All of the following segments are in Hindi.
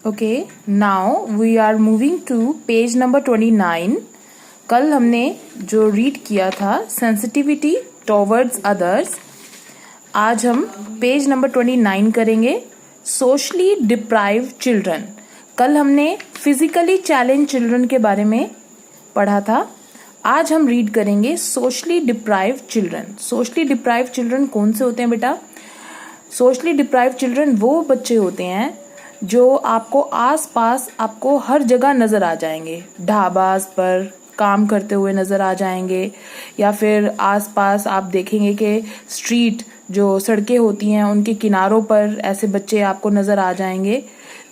Okay, now we are moving to page number 29। कल हमने जो रीड किया था सेंसिटिविटी टॉवर्ड्स अदर्स, आज हम पेज नंबर 29 करेंगे सोशली डिप्राइव्ड चिल्ड्रन। कल हमने फिजिकली चैलेंज चिल्ड्रन के बारे में पढ़ा था, आज हम रीड करेंगे socially deprived children. Socially deprived children कौन से होते हैं बेटा? सोशली डिप्राइव्ड चिल्ड्रन वो बच्चे होते हैं जो आपको आसपास आपको हर जगह नज़र आ जाएंगे। ढाबास पर काम करते हुए नज़र आ जाएंगे, या फिर आसपास आप देखेंगे कि स्ट्रीट जो सड़कें होती हैं उनके किनारों पर ऐसे बच्चे आपको नज़र आ जाएंगे।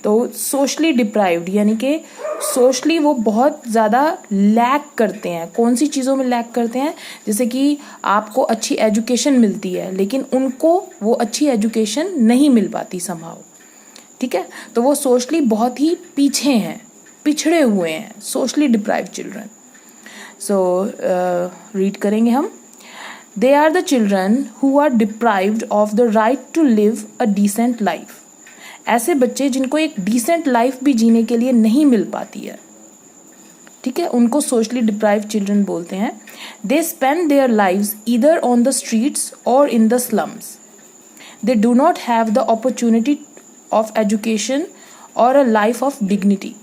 तो सोशली डिप्राइव्ड यानी कि सोशली वो बहुत ज़्यादा लैक करते हैं। कौन सी चीज़ों में लैक करते हैं? जैसे कि आपको अच्छी एजुकेशन मिलती है लेकिन उनको वो अच्छी एजुकेशन नहीं मिल पाती समहाउ, ठीक है? तो वो सोशली बहुत ही पीछे हैं, पिछड़े हुए हैं, socially deprived children. So read करेंगे हम। They are the children who are deprived of the right to live a decent life. ऐसे बच्चे जिनको एक डिसेंट लाइफ भी जीने के लिए नहीं मिल पाती है, ठीक है, उनको सोशली डिप्राइव्ड चिल्ड्रन बोलते हैं। They spend their lives either on the streets और in the slums. They do not have the opportunity of education और अ लाइफ ऑफ डिग्निटी।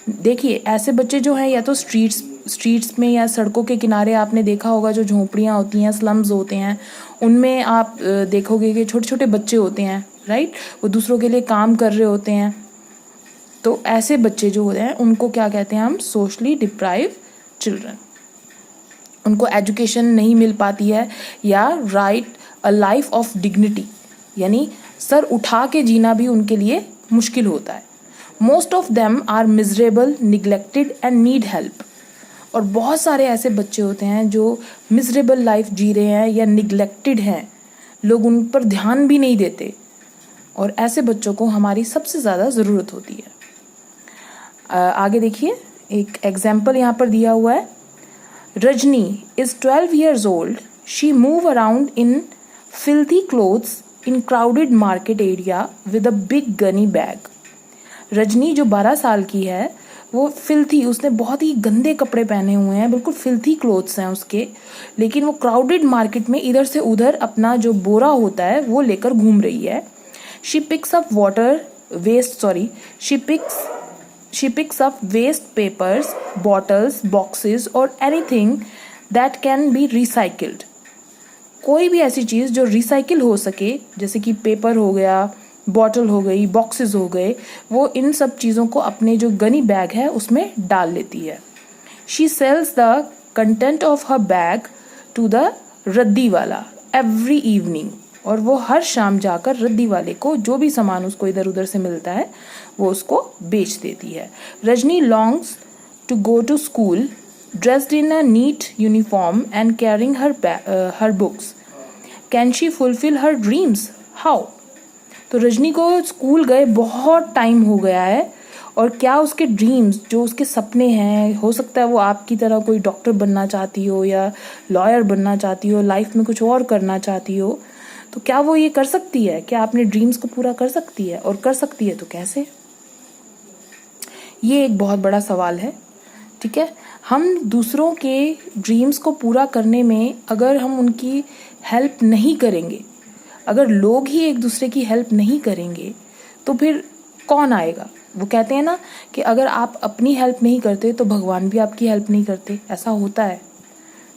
देखिए, ऐसे बच्चे जो हैं या तो स्ट्रीट्स में या सड़कों के किनारे आपने देखा होगा, जो झोंपड़ियाँ होती हैं, स्लम्स होते हैं, उनमें आप देखोगे कि छोटे छोटे बच्चे होते हैं, राइट? वो दूसरों के लिए काम कर रहे होते हैं। तो ऐसे बच्चे जो होते हैं उनको क्या कहते हैं हम? Socially deprived children. उनको एजुकेशन नहीं मिल पाती है, या right a life of dignity यानी सर उठा के जीना भी उनके लिए मुश्किल होता है। Most of them are miserable, neglected and need help. और बहुत सारे ऐसे बच्चे होते हैं जो मिजरेबल लाइफ जी रहे हैं या निग्लेक्टेड हैं, लोग उन पर ध्यान भी नहीं देते, और ऐसे बच्चों को हमारी सबसे ज़्यादा ज़रूरत होती है। आगे देखिए, एक एग्जाम्पल यहाँ पर दिया हुआ है। Rajni is 12 years old. She move around in filthy clothes in crowded market area with a big gunny bag. Rajni जो 12 साल की है वो फिल्थी, उसने बहुत ही गंदे कपड़े पहने हुए हैं, बिल्कुल फिल्थी क्लोथ्स हैं उसके, लेकिन वो क्राउडेड मार्केट में इधर से उधर अपना जो बोरा होता है वो लेकर घूम रही है। She picks up waste papers, bottles, boxes or anything that can be recycled. कोई भी ऐसी चीज़ जो रिसाइकिल हो सके, जैसे कि पेपर हो गया, बॉटल हो गई, बॉक्सेस हो गए, वो इन सब चीज़ों को अपने जो गनी बैग है उसमें डाल लेती है। She sells the content of her bag to the रद्दी वाला एवरी इवनिंग। और वो हर शाम जाकर रद्दी वाले को जो भी सामान उसको इधर उधर से मिलता है वो उसको बेच देती है। Rajni longs to go to school dressed in a neat uniform and carrying her books. Can she fulfil her dreams? How? तो रजनी को स्कूल गए बहुत टाइम हो गया है, और क्या उसके ड्रीम्स, जो उसके सपने हैं, हो सकता है वो आपकी तरह कोई डॉक्टर बनना चाहती हो या लॉयर बनना चाहती हो, लाइफ में कुछ और करना चाहती हो, तो क्या वो ये कर सकती है? क्या अपने ड्रीम्स को पूरा कर सकती है? और कर सकती है तो कैसे? ये एक बहुत बड़ा सवाल है, ठीक है? हम दूसरों के ड्रीम्स को पूरा करने में अगर हम उनकी हेल्प नहीं करेंगे, अगर लोग ही एक दूसरे की हेल्प नहीं करेंगे, तो फिर कौन आएगा? वो कहते हैं ना कि अगर आप अपनी हेल्प नहीं करते तो भगवान भी आपकी हेल्प नहीं करते, ऐसा होता है,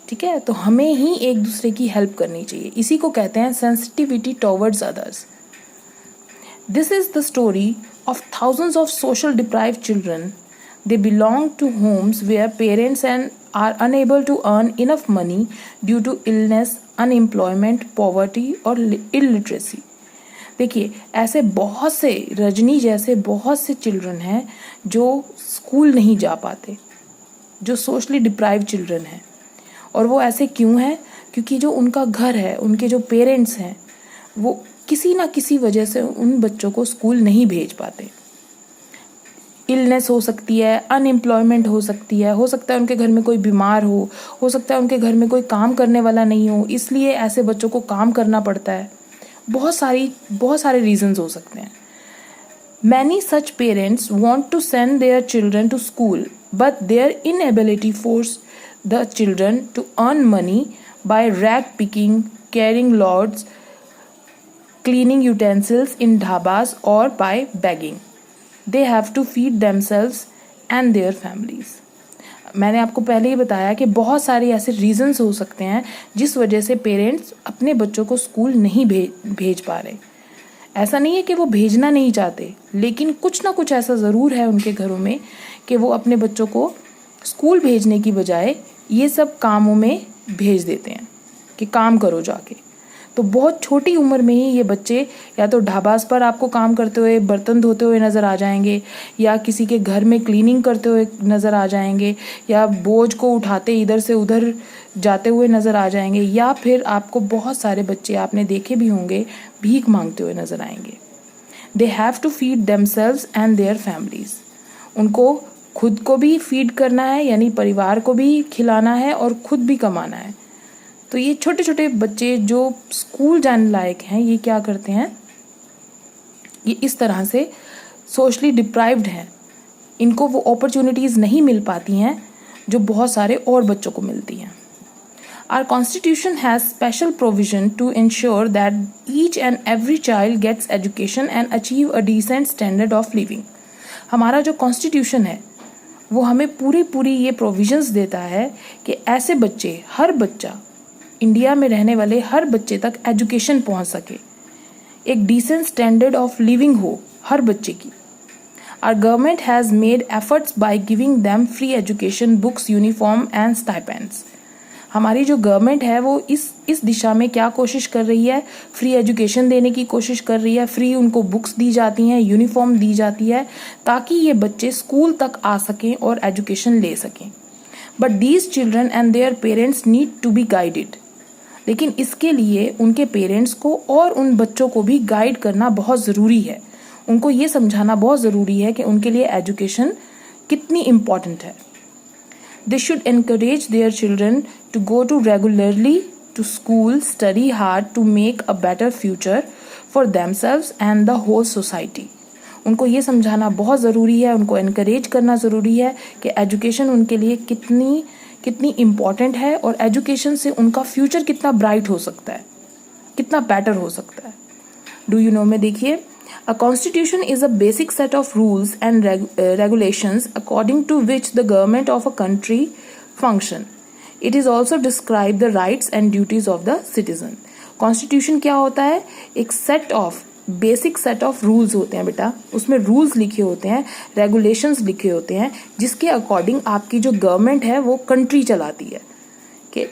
ठीक है? तो हमें ही एक दूसरे की हेल्प करनी चाहिए। इसी को कहते हैं sensitivity towards others. This is the story of thousands of social deprived children. They belong to homes where parents are unable to earn enough money due to illness, unemployment, poverty or illiteracy. देखिए, ऐसे बहुत से, रजनी जैसे बहुत से चिल्ड्रन हैं जो स्कूल नहीं जा पाते, जो सोशली डिप्राइव्ड चिल्ड्रन हैं। और वो ऐसे क्यों हैं? क्योंकि जो उनका घर है, उनके जो पेरेंट्स हैं, वो किसी ना किसी वजह से उन बच्चों को स्कूल नहीं भेज पाते। इलनेस हो सकती है, अनएम्प्लॉयमेंट हो सकती है, हो सकता है उनके घर में कोई बीमार हो सकता है उनके घर में कोई काम करने वाला नहीं हो, इसलिए ऐसे बच्चों को काम करना पड़ता है। बहुत सारे रीजंस हो सकते हैं। Many such parents want to send their children to school, but their inability forces the children to earn money by rag picking, carrying loads, cleaning utensils in dhabas, or by begging. They have to feed themselves and their families. मैंने आपको पहले ही बताया कि बहुत सारे ऐसे रीजंस हो सकते हैं जिस वजह से पेरेंट्स अपने बच्चों को स्कूल नहीं भेज पा रहे। ऐसा नहीं है कि वो भेजना नहीं चाहते, लेकिन कुछ ना कुछ ऐसा ज़रूर है उनके घरों में कि वो अपने बच्चों को स्कूल भेजने की बजाय ये सब कामों में भेज देते हैं कि काम करो जाके। तो बहुत छोटी उम्र में ही ये बच्चे या तो ढाबास पर आपको काम करते हुए, बर्तन धोते हुए नज़र आ जाएंगे, या किसी के घर में क्लीनिंग करते हुए नज़र आ जाएंगे, या बोझ को उठाते इधर से उधर जाते हुए नज़र आ जाएंगे, या फिर आपको बहुत सारे बच्चे आपने देखे भी होंगे भीख मांगते हुए नज़र आएंगे। They have to feed themselves and their families. उनको खुद को भी फीड करना है, यानी परिवार को भी खिलाना है और खुद भी कमाना है। तो ये छोटे छोटे बच्चे जो स्कूल जाने लायक हैं, ये क्या करते हैं, ये इस तरह से सोशली डिप्राइव्ड हैं। इनको वो अपॉर्चुनिटीज़ नहीं मिल पाती हैं जो बहुत सारे और बच्चों को मिलती हैं। Our constitution has special provision to ensure that each and every child gets education and achieve a decent standard of living. हमारा जो कॉन्स्टिट्यूशन है वो हमें पूरी ये प्रोविजंस देता है कि ऐसे बच्चे, हर बच्चा, इंडिया में रहने वाले हर बच्चे तक एजुकेशन पहुंच सके, एक डिसेंट स्टैंडर्ड ऑफ लिविंग हो हर बच्चे की। Our government has made efforts by giving them free education, books, uniform and stipends. हमारी जो गवर्नमेंट है वो इस दिशा में क्या कोशिश कर रही है, फ्री एजुकेशन देने की कोशिश कर रही है। फ्री उनको बुक्स दी जाती हैं, यूनिफॉर्म दी जाती है, ताकि ये बच्चे स्कूल तक आ सकें और एजुकेशन ले सकें। But these children and their parents need to be guided. लेकिन इसके लिए उनके पेरेंट्स को और उन बच्चों को भी गाइड करना बहुत ज़रूरी है। उनको ये समझाना बहुत ज़रूरी है कि उनके लिए एजुकेशन कितनी इम्पॉर्टेंट है। They should encourage their children to go to regularly to school, study hard to make a better future for themselves and the whole society. उनको ये समझाना बहुत ज़रूरी है, उनको encourage करना ज़रूरी है कि एजुकेशन उनके लिए कितनी इम्पॉर्टेंट है और एजुकेशन से उनका फ्यूचर कितना ब्राइट हो सकता है, कितना बेटर हो सकता है। डू यू नो में देखिए, a constitution is a basic set of rules and regulations according to which the government of a country function. It is also describe the rights and duties of the citizen. Constitution क्या होता है? एक set of basic set of rules होते हैं बेटा, उसमें रूल्स लिखे होते हैं, रेगुलेशंस लिखे होते हैं, जिसके अकॉर्डिंग आपकी जो गवर्नमेंट है वो कंट्री चलाती है कि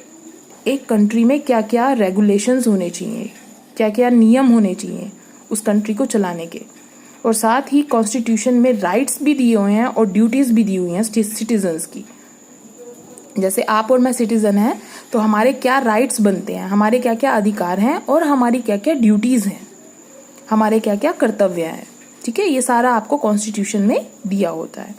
एक कंट्री में क्या क्या रेगुलेशंस होने चाहिए, क्या क्या नियम होने चाहिए उस कंट्री को चलाने के। और साथ ही कॉन्स्टिट्यूशन में राइट्स भी दिए हुए हैं और ड्यूटीज़ भी दी हुई हैं सिटीजन्स की। जैसे आप और मैं सिटीज़न हैं तो हमारे क्या राइट्स बनते हैं, हमारे क्या क्या अधिकार हैं और हमारी क्या क्या ड्यूटीज़ हैं, हमारे क्या क्या कर्तव्य हैं। ठीक है, ये सारा आपको कॉन्स्टिट्यूशन में दिया होता है।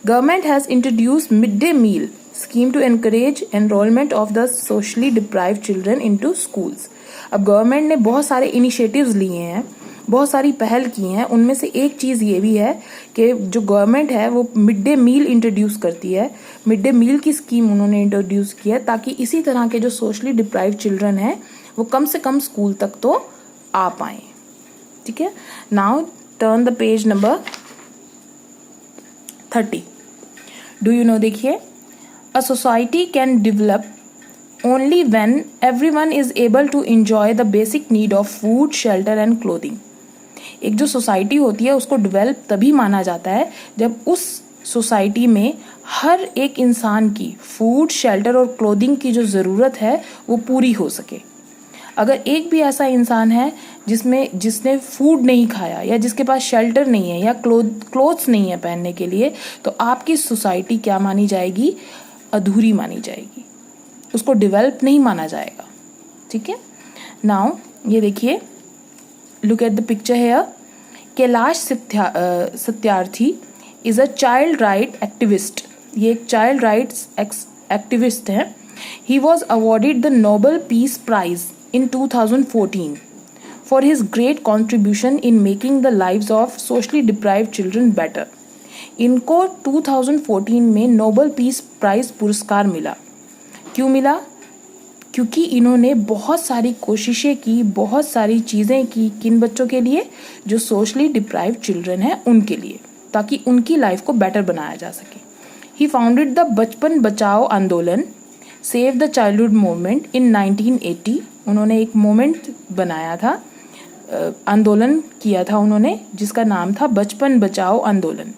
Government has introduce mid day meal scheme to encourage enrolment of the socially deprived children into schools. अब गवर्नमेंट ने बहुत सारे इनिशिएटिव्स लिए हैं, बहुत सारी पहल की हैं। उनमें से एक चीज़ ये भी है कि जो गवर्नमेंट है वो मिड डे मील इंट्रोड्यूस करती है। मिड डे मील की स्कीम उन्होंने इंट्रोड्यूस की है ताकि इसी तरह के जो सोशली डिप्राइव्ड चिल्ड्रन हैं वो कम से कम स्कूल तक तो आ पाएँ। ठीक है, now turn the page number 30। Do you know, देखिए, a society can develop only when everyone is able to enjoy the basic need of food, shelter and clothing. एक जो सोसाइटी होती है उसको डेवलप तभी माना जाता है जब उस सोसाइटी में हर एक इंसान की फूड, शेल्टर और क्लोथिंग की जो ज़रूरत है वो पूरी हो सके। अगर एक भी ऐसा इंसान है जिसने फूड नहीं खाया या जिसके पास शेल्टर नहीं है या क्लोथ्स नहीं है पहनने के लिए, तो आपकी सोसाइटी क्या मानी जाएगी? अधूरी मानी जाएगी, उसको डेवलप नहीं माना जाएगा। ठीक है, नाउ ये देखिए, look at the picture here. Kailash Satyarthi is a child right activist. ये एक चाइल्ड राइट्स एक्टिविस्ट है। He was awarded the Nobel peace prize in 2014 for his great contribution in making the lives of socially deprived children better. इनको 2014 में नोबेल पीस प्राइज पुरस्कार मिला। क्यों मिला? क्योंकि इन्होंने बहुत सारी कोशिशें की, बहुत सारी चीज़ें की। किन बच्चों के लिए? जो सोशली डिप्राइव्ड चिल्ड्रन हैं उनके लिए, ताकि उनकी लाइफ को बेटर बनाया जा सके। ही फाउंडेड द बचपन बचाओ आंदोलन, save the childhood movement in 1980। उन्होंने एक मूवमेंट बनाया था, आंदोलन किया था उन्होंने, जिसका नाम था बचपन बचाओ आंदोलन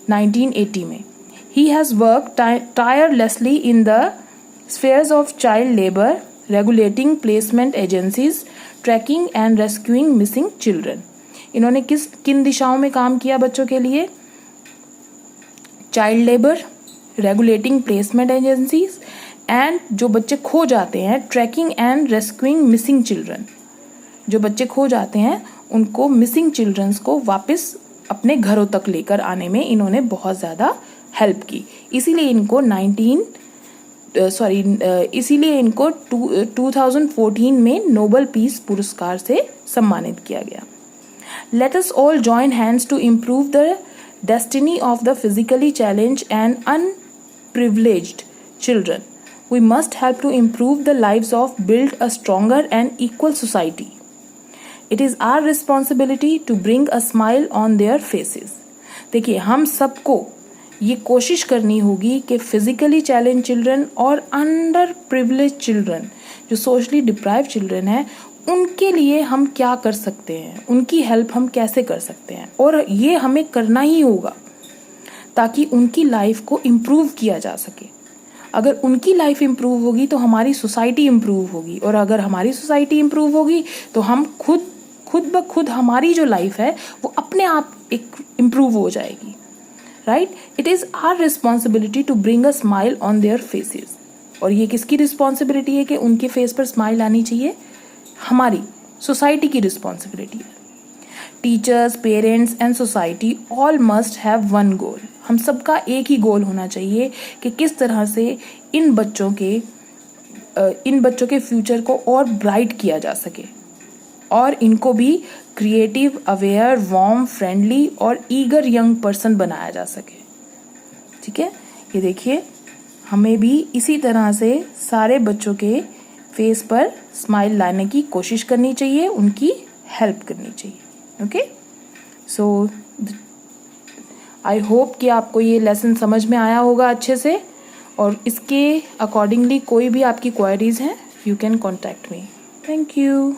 1980 में। He has work tirelessly in the spheres of child labor, regulating placement agencies, tracking and rescuing missing children. इन्होंने किन दिशाओं में काम किया बच्चों के लिए? Child labour, regulating placement agencies, and जो बच्चे खो जाते हैं, tracking and rescuing missing children. जो बच्चे खो जाते हैं उनको, मिसिंग चिल्ड्रंस को वापस अपने घरों तक लेकर आने में इन्होंने बहुत ज़्यादा हेल्प की। इसीलिए इनको 2014 में नोबेल पीस पुरस्कार से सम्मानित किया गया। Let us all join hands to improve the destiny of the physically challenged and unprivileged children. We must help to improve the lives of, build a stronger and equal society. It is our responsibility to bring a smile on their faces. देखिए, हम सबको ये कोशिश करनी होगी कि फिजिकली चैलेंज चिल्ड्रन और अंडर प्रिविलेज चिल्ड्रन, जो सोशली डिप्राइव चिल्ड्रन हैं, उनके लिए हम क्या कर सकते हैं, उनकी हेल्प हम कैसे कर सकते हैं। और ये हमें करना ही होगा ताकि उनकी लाइफ को इम्प्रूव किया जा सके। अगर उनकी लाइफ इम्प्रूव होगी तो हमारी सोसाइटी इम्प्रूव होगी, और अगर हमारी सोसाइटी इम्प्रूव होगी तो हम खुद ब खुद हमारी जो लाइफ है वो अपने आप एक इम्प्रूव हो जाएगी। Right? It is our responsibility to bring a smile on their faces. और ये किसकी रिस्पॉन्सिबिलिटी है कि उनके फेस पर स्माइल आनी चाहिए? हमारी सोसाइटी की रिस्पॉन्सिबिलिटी है। Teachers, parents and society all must have one goal. हम सबका एक ही गोल होना चाहिए कि किस तरह से इन बच्चों के फ्यूचर को और ब्राइट किया जा सके, और इनको भी क्रिएटिव, अवेयर, वार्म, फ्रेंडली और ईगर यंग पर्सन बनाया जा सके। ठीक है? ये देखिए, हमें भी इसी तरह से सारे बच्चों के फेस पर स्माइल लाने की कोशिश करनी चाहिए, उनकी हेल्प करनी चाहिए। ओके? सो आई होप कि आपको ये लेसन समझ में आया होगा अच्छे से, और इसके अकॉर्डिंगली कोई भी आपकी क्वेरीज हैं, you can contact me. Thank you.